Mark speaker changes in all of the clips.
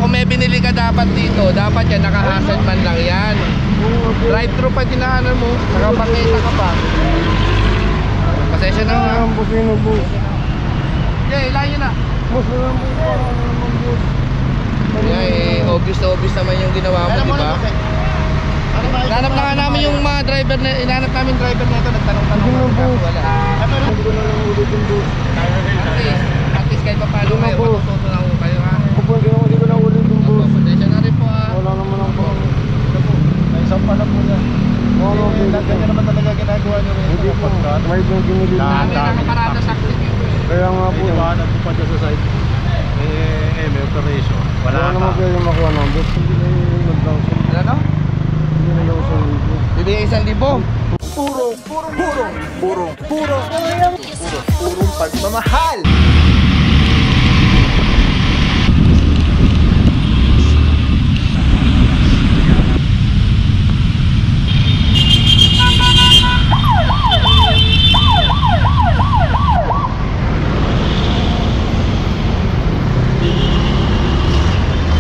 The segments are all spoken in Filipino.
Speaker 1: kung may binili ka dapat dito, dapat yan, naka-hazard man lang yan. Drive-thru pa dinaanan mo, nakapakita ka pa. Pasensya na nga. Yeah, ilahin nyo na. Yeah, obvious na obvious naman yung ginawa mo, di ba? Inanap na nga namin yung mga driver na, inanap namin driver na ito, nagtanong-tanong na kaso wala. At least kahit pa paano kayo, matututo na ako kayo ha.
Speaker 2: Hindi ko na ulit yung boss.
Speaker 1: Pasensya na rin po ha.
Speaker 2: Wala naman ang pang. Ay, isang pala po yan. Ganyan naman talaga ginagawa nyo rin. Hindi po. May itong kinili.
Speaker 1: Dami nakaparada sa akin.
Speaker 2: Kaya nga po.
Speaker 3: Diba, nagpupad sa side. May operation. Wala
Speaker 2: naman kayo yung makuha ng boss. Hindi na yung nag-down.
Speaker 1: Ano?
Speaker 2: Hindi na yung 1,000.
Speaker 1: Bibigay 1,000.
Speaker 3: Purong pagmamahal.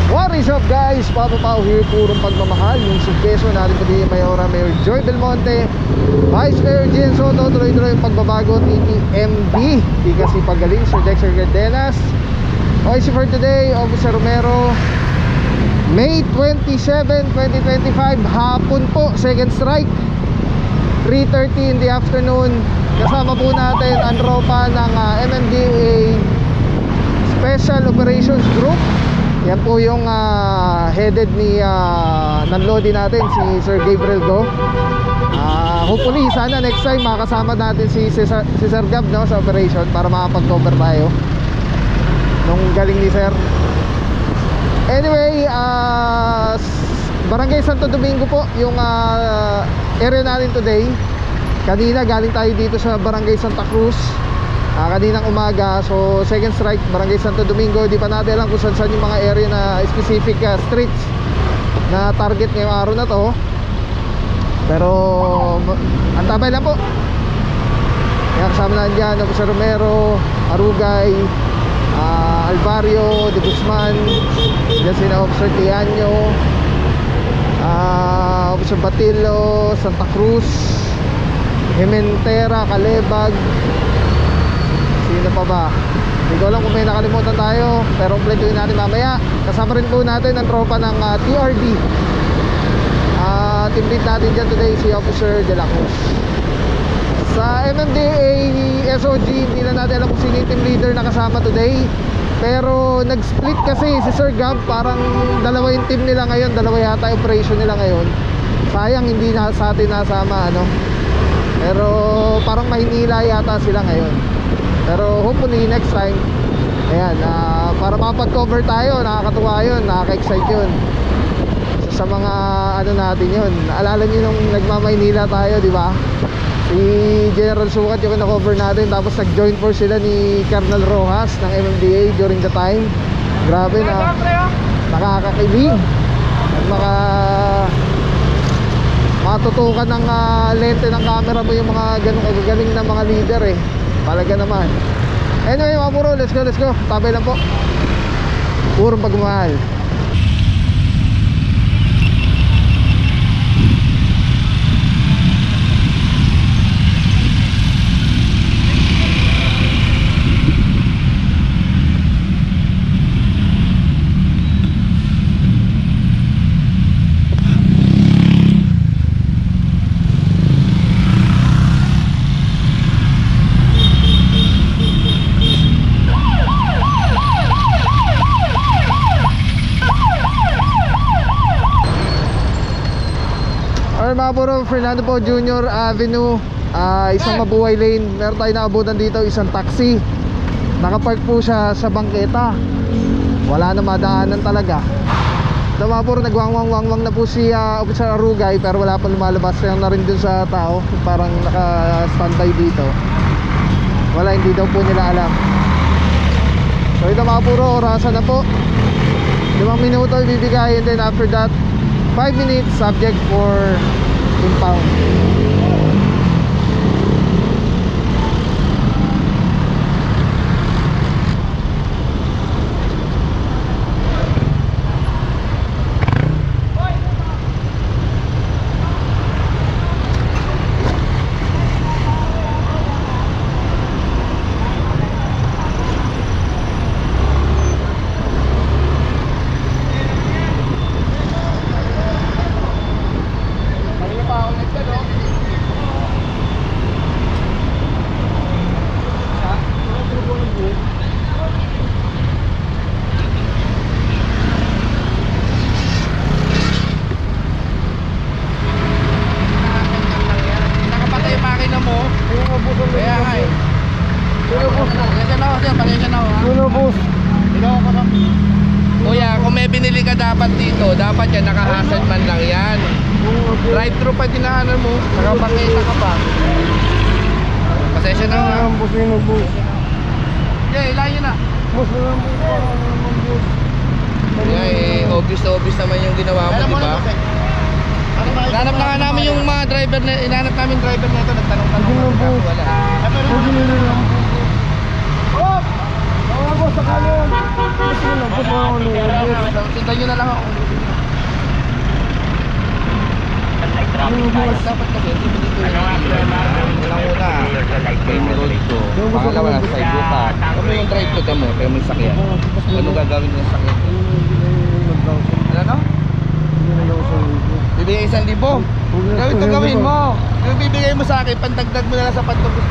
Speaker 2: What is up guys? Papa Pao here, purong pagmamahal. Yung suggestion natin pati yung Mayora Mayor Joy Belmonte, Vice Mayor Gian Soto, tuloy-tuloy yung pagbabago TTMB. Di kasi pagaling Sir Dexter Gardenas. OIC for today, Officer Romero. May 27, 2025, hapon po, second strike, 3:30 in the afternoon. Kasama po natin ang tropa ng MMDA Special Operations Group. Yan po yung headed ni ng Lodi natin, si Sir Gabriel Go. Hopefully sana next time makasama natin si Sir Gab, no, sa operation para makapag-cover tayo nung galing ni Sir. Anyway, Barangay Santo Domingo po yung area natin today. Kanina galing tayo dito sa Barangay Santa Cruz, kaninang umaga. So second strike, Barangay Santo Domingo. Di pa natin alam kung saan yung mga area na specific streets na target ngayong araw na to. Pero antabay lang po. Kaya kasama na dyan Officer Romero, Arugay, Alvario, De Guzman, dyan sina Officer Tianyo, Officer Batillo, Santa Cruz, Jimentera, Calebag. Sino pa ba? Hindi ko alam kung may nakalimutan tayo, pero kompletuhin natin mamaya. Kasama rin po natin ang tropa ng TRD. Team lead natin dyan today, si Officer De La Cruz. Sa MMDA SOG, hindi na natin alam kung sino yung team leader na kasama today. Pero nag-split kasi si Sir Gab. Parang dalawa yung team nila ngayon, dalawa yata yung operation nila ngayon. Sayang hindi na sa atin nasama, ano. Pero parang Maynila yata sila ngayon. Pero hopefully next time, ayan, para mapag-cover tayo. Nakakatuwa yun, nakaka-excite yun. Sa mga ano natin yun, alala nyo nung nagmamaynila tayo, di ba? Si General Sukat yung na-cover natin. Tapos nag-join force sila ni Colonel Rojas ng MMDA during the time. Grabe na, nakakakilig. At matutukan ng lente ng camera mo yung mga ganong kagagaling na mga leader eh. Talaga naman. Anyway mga puro, let's go. Tabay lang po. Purong pagmamahal. Mga puro, Fernando Po Jr. Avenue, isang mabuhay lane. Meron tayo naabutan dito, isang taxi. Nakapark po siya sa bangketa. Wala na madaanan talaga. So mga puro, nagwangwang na po si Officer Arugay, pero wala pa lumalabas. Yan na rin dun sa tao, parang naka-standby dito. Wala, hindi daw po nila alam. So ito mga puro, orasan na po. 5 minuto ibibigay, and then after that 5 minutes subject for impound.
Speaker 1: binili ka dapat dito, dapat yan, naka-hazard man lang yan. Drive-thru pa dinaanan mo, nakapakita ka pa. Pasensya na nga.
Speaker 2: Boss, yun boss.
Speaker 1: Okay, ilayin na.
Speaker 2: Boss, wala mo boss.
Speaker 1: Obvious na obvious naman yung ginawa mo, di ba? Inanap na nga namin yung mga driver na, inanap namin driver na ito, nagtanong-tanong na kaso wala.
Speaker 2: Oh! Mga boss, sakali yun. Boss, yun lang. Boss, mga boss.
Speaker 1: Sundan nyo na lang ako. Dapat kasi, hindi mo dito yung una. Yung road ko. Pangalawa na sa iyo pa. Ano yung drive ko mo? Kaya mo yung sakyan. Ano gagawin yung sakyan? Ano no? Bibigay 1,000. Gawin ito gawin mo. Yung bibigay mo sa akin, pandagdag mo na lang sa pantubos.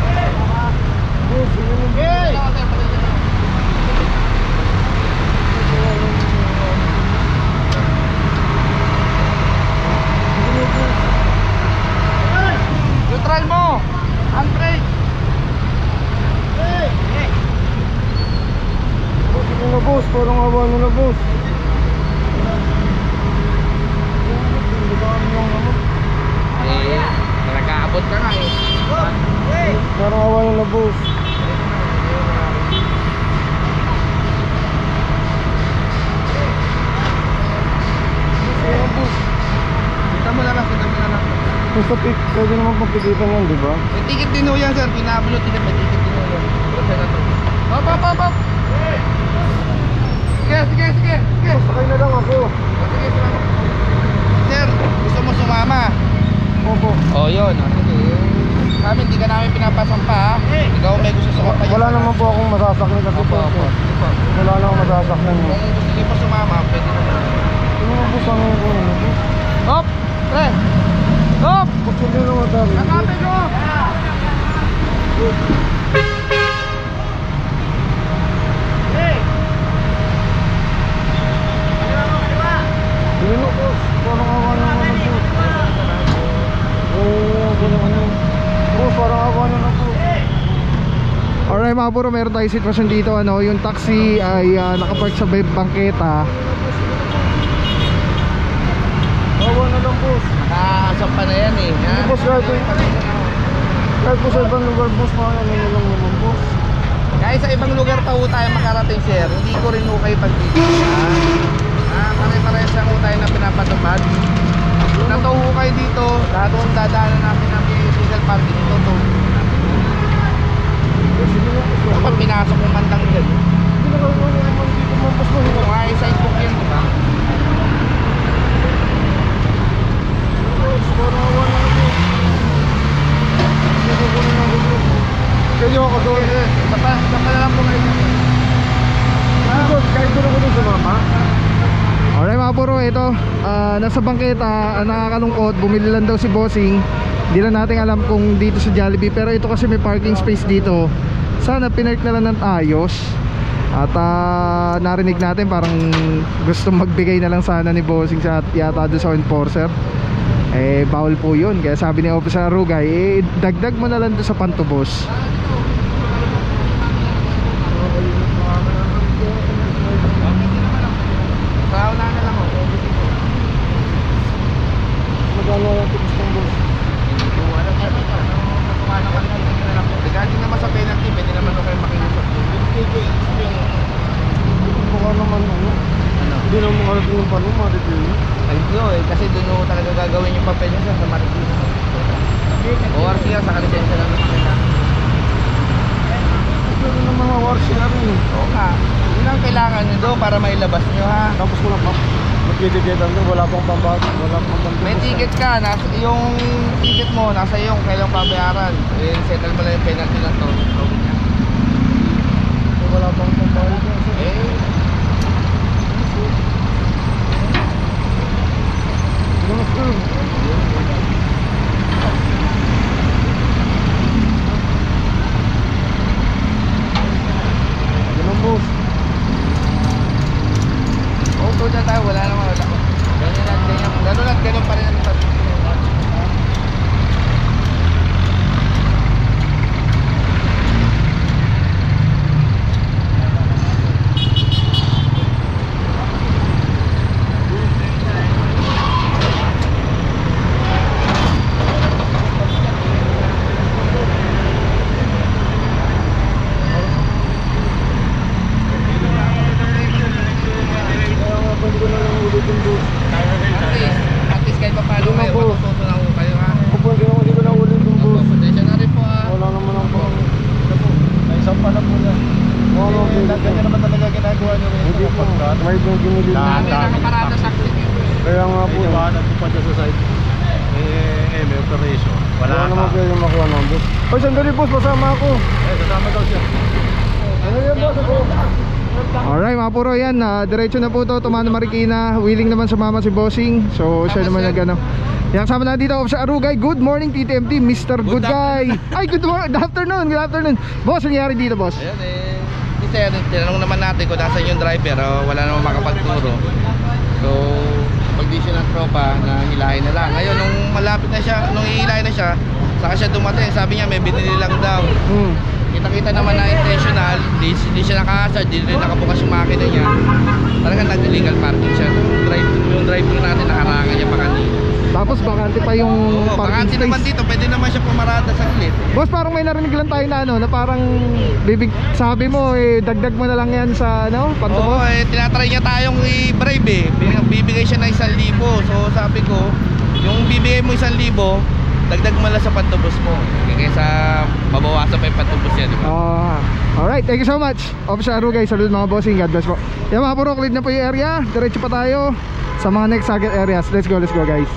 Speaker 1: Okay! Neutral mo! Handbrake!
Speaker 2: Boss, yun na boss. Parang awa nyo na boss.
Speaker 1: Nagkaabot ka nga eh.
Speaker 2: Parang awa nyo na boss.
Speaker 1: Kita mo na lang, kita mo na lang.
Speaker 2: Basta pwede naman pagpigitan yan, di ba?
Speaker 1: May ticket din ho yan sir, pinabulot ticket, may ticket din ho yan. Hop! Sige.
Speaker 2: Sakay na lang ako.
Speaker 1: Sige, sumama. Sir, gusto mo sumama?
Speaker 2: Opo.
Speaker 1: Oh, yun. Sige. Kami, hindi ka namin pinapasampa ha. Ikaw may gusto sumapa.
Speaker 2: Wala naman po akong masasakyan kasi po. Wala naman masasakyan mo.
Speaker 1: Kung gusto niyo pa sumama, pwede naman.
Speaker 2: Ano naman po sa mga ko?
Speaker 1: Hop! Pre! Hop!
Speaker 2: Gusto nyo naman tayo.
Speaker 1: Nakapin ko!
Speaker 2: Dino po. Parang awa naman na po. Boss, parang awa naman po. Alright mga bro, meron tayong sitwasyon dito. Yung taxi ay nakapark sa bangketa. Awa na lang boss.
Speaker 1: Nakasampa na yan eh.
Speaker 2: Hindi boss, kahit po sa ibang lugar boss, ano lang naman boss.
Speaker 1: Kahit sa ibang lugar pa ho tayo makarating sir, hindi ko rin ho kayo pagtitignan. Pare-parehas lang ho tayo na pinapatupad. Kung natuho kayo dito, lahat ho ang dadaanan namin ng illegal parking ito to. Dapat pinasok yung mandang dyan.
Speaker 2: Hindi na kami naman dito mo boss mo.
Speaker 1: Kung ay side book yun, diba?
Speaker 2: Parang awa na lang boss. Kaya ako doon eh.
Speaker 1: Sapa na lang po kayo.
Speaker 2: Kahit doon ako doon sa mama.
Speaker 4: Alright mga bro, ito nasa bangketa, nakakalungkot, bumili lang daw si Bossing. Hindi lang natin alam kung dito sa Jollibee, pero ito kasi may parking space dito. Sana pinark na lang ng ayos. At narinig natin parang gusto magbigay na lang sana ni Bossing sa yata doon sa enforcer. Bawal po yun, kaya sabi ni Officer Rugay, dagdag mo na lang doon sa pantubos.
Speaker 1: Pauna na lang ako.
Speaker 2: Magano yung tips ng boss?
Speaker 1: Regarding naman sa penalty, pwede naman ako kayo makiusap.
Speaker 2: Baka naman hindi naman makarating yung paano, ma-review yun.
Speaker 1: Ay no kasi doon ho talaga gagawin yung papel niya sa Marikina. ORC yan, sa lisensya lang naman kailangan.
Speaker 2: Ito rin ng mga wars yan rin.
Speaker 1: Oo nga. Yun ang kailangan nyo doon para mailabas nyo ha.
Speaker 2: Tapos ko lang pa. Magkitikitan doon, wala pang pambag.
Speaker 1: May ticket ka, yung ticket mo nasa iyo kung kailang pabayaran. Settle mo lang yung penalty lang to.
Speaker 2: Wala pang pambag. Ganun boss.
Speaker 1: Oo, dyan tayo, wala naman. Ganun pa rin ang sabi. Dami nakaparada sa akin.
Speaker 2: Kaya nga po.
Speaker 3: Yung iba nagpupunta dyan sa site. May operation. Wala
Speaker 2: Wala naman
Speaker 3: ka.
Speaker 2: kayo yung makuha ng boss. Ay, sandali boss, masama ako.
Speaker 3: Kasama daw siya.
Speaker 2: Ano yan boss? Ako.
Speaker 4: Alright mga puro, yan diretso na po to, Tumana Marikina. Willing naman sumama si Bossing. So siya naman nag ano. Yan, kasama na dito sa Arugay. Good morning TTMT, Mr. Good Guy. Ay, good afternoon, good afternoon. Boss, ano nangyari dito boss?
Speaker 1: Ayun kasi tinanong naman natin kung nasaan yung driver, wala naman makapagturo. So pag di siya ng tropa na hilahin na lang. Ngayon nung malapit na siya, nung hihilahin na siya, saka siya dumating, sabi niya may binili lang daw. Kita-kita naman na intentional, hindi siya naka-hazard, hindi rin nakabukas yung makina niya. Talagang nag-illegal parking siya. Yung driver natin nakarangan niya pa kanina.
Speaker 4: Tapos bakante pa yung
Speaker 1: Oo,
Speaker 4: parking
Speaker 1: bakante naman
Speaker 4: space.
Speaker 1: dito, pwede naman siya pumarada sa gilid.
Speaker 4: Boss, parang may narinig lang tayo na ano, na parang sabi mo dagdag mo na lang yan sa ano,
Speaker 1: Oo,
Speaker 4: pantubos.
Speaker 1: tinatry niya tayong i-bribe bibigay siya ng 1,000. So sabi ko, yung bibigay mo 1,000, dagdag mo lang sa pantubos mo. Kaysa mabawasan pa yung pantubos niya, di ba?
Speaker 4: Alright, thank you so much. Officer Arugay, salud mga bossing, God bless po. Yan mga puro, clear na po yung area. Diretso pa tayo sa mga next target areas. Let's go guys.